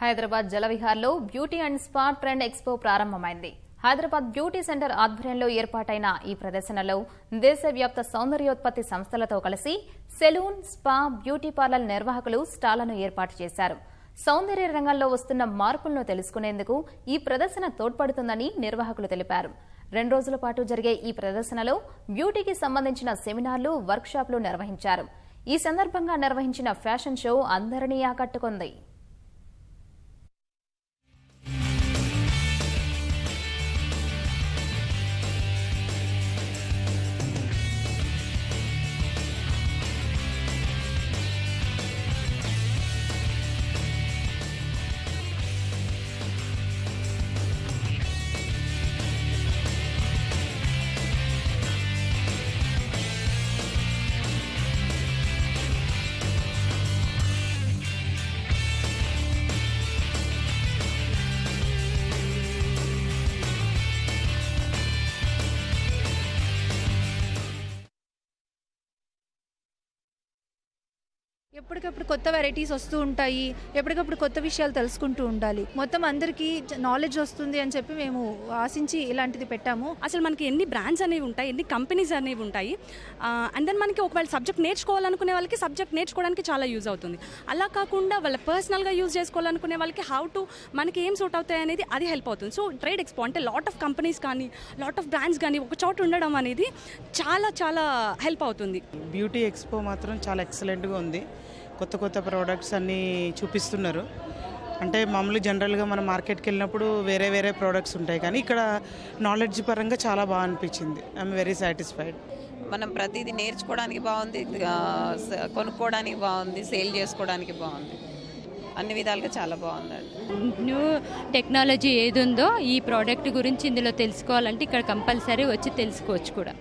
హైదరాబాద్ జలవిహార్లో beauty and spa trend expo ప్రారంభమైంది. Hyderabad beauty centre ఆధ్వర్యంలో ఏర్పాటైన ఈ ప్రదర్శనలో దేశవ్యాప్త సౌందర్యోత్పత్తి సంస్థలతో కలిసి సెలూన్, స్పా, బ్యూటీ పార్లర్ నిర్వాహకులు స్టాళ్లను ఏర్పాటు చేశారు. సౌందర్య రంగంలో వస్తున్న మార్పులను తెలుసుకునేందుకు ఈ ప్రదర్శన తోడ్పడుతుందని నిర్వాహకులు తెలిపారు. 2 రోజుల పాటు జరిగే ఈ ప్రదర్శనలో బ్యూటీకి సంబంధించిన సెమినార్లు, వర్క్షాప్లు నిర్వహించారు. ఈ సందర్భంగా నిర్వహించిన ఫ్యాషన్ షో అందరినీ ఆకట్టుకుంది. ఎప్పటికప్పుడు కొత్త వెరైటీస్ వస్తూ ఉంటాయి. ఎప్పటికప్పుడు కొత్త విషయాలు తెలుసుకుంటూ ఉండాలి. మొత్తం అందరికీ నాలెడ్జ్ వస్తుంది అని చెప్పి మేము ఆశించి ఇలాంటిది పెట్టాము. అసలు మనకి ఎన్ని బ్రాండ్స్ అనేవి ఉంటాయి, ఎన్ని కంపెనీస్ అనేవి ఉంటాయి. అండ్ దెన్ మనకి ఒకవేళ సబ్జెక్ట్ నేర్చుకోవాలనుకునే వాళ్ళకి సబ్జెక్ట్ నేర్చుకోవడానికి చాలా యూజ్ అవుతుంది. అలా కాకుండా వాళ్ళ పర్సనల్గా యూజ్ చేసుకోవాలనుకునే వాళ్ళకి హౌ టు మనకి ఏం సూట్ అవుతాయి అనేది అది హెల్ప్ అవుతుంది. సో ట్రేడ్ ఎక్స్పో అంటే లాట్ ఆఫ్ కంపెనీస్ కానీ లాట్ ఆఫ్ బ్రాండ్స్ కానీ ఒక చోట ఉండడం అనేది చాలా చాలా హెల్ప్ అవుతుంది. బ్యూటీ ఎక్స్పో మాత్రం చాలా ఎక్సలెంట్గా ఉంది. కొత్త కొత్త ప్రోడక్ట్స్ అన్నీ చూపిస్తున్నారు. అంటే మామూలు జనరల్గా మనం మార్కెట్కి వెళ్ళినప్పుడు వేరే వేరే ప్రోడక్ట్స్ ఉంటాయి, కానీ ఇక్కడ నాలెడ్జ్ పరంగా చాలా బాగా అనిపించింది. I'm very satisfied. మనం ప్రతిదీ నేర్చుకోవడానికి బాగుంది, కొనుక్కోవడానికి బాగుంది, సేల్ చేసుకోవడానికి బాగుంది, అన్ని విధాలుగా చాలా బాగుందండి. న్యూ టెక్నాలజీ ఏది ఉందో ఈ ప్రోడక్ట్ గురించి ఇందులో తెలుసుకోవాలంటే ఇక్కడ కంపల్సరీ వచ్చి తెలుసుకోవచ్చు కూడా.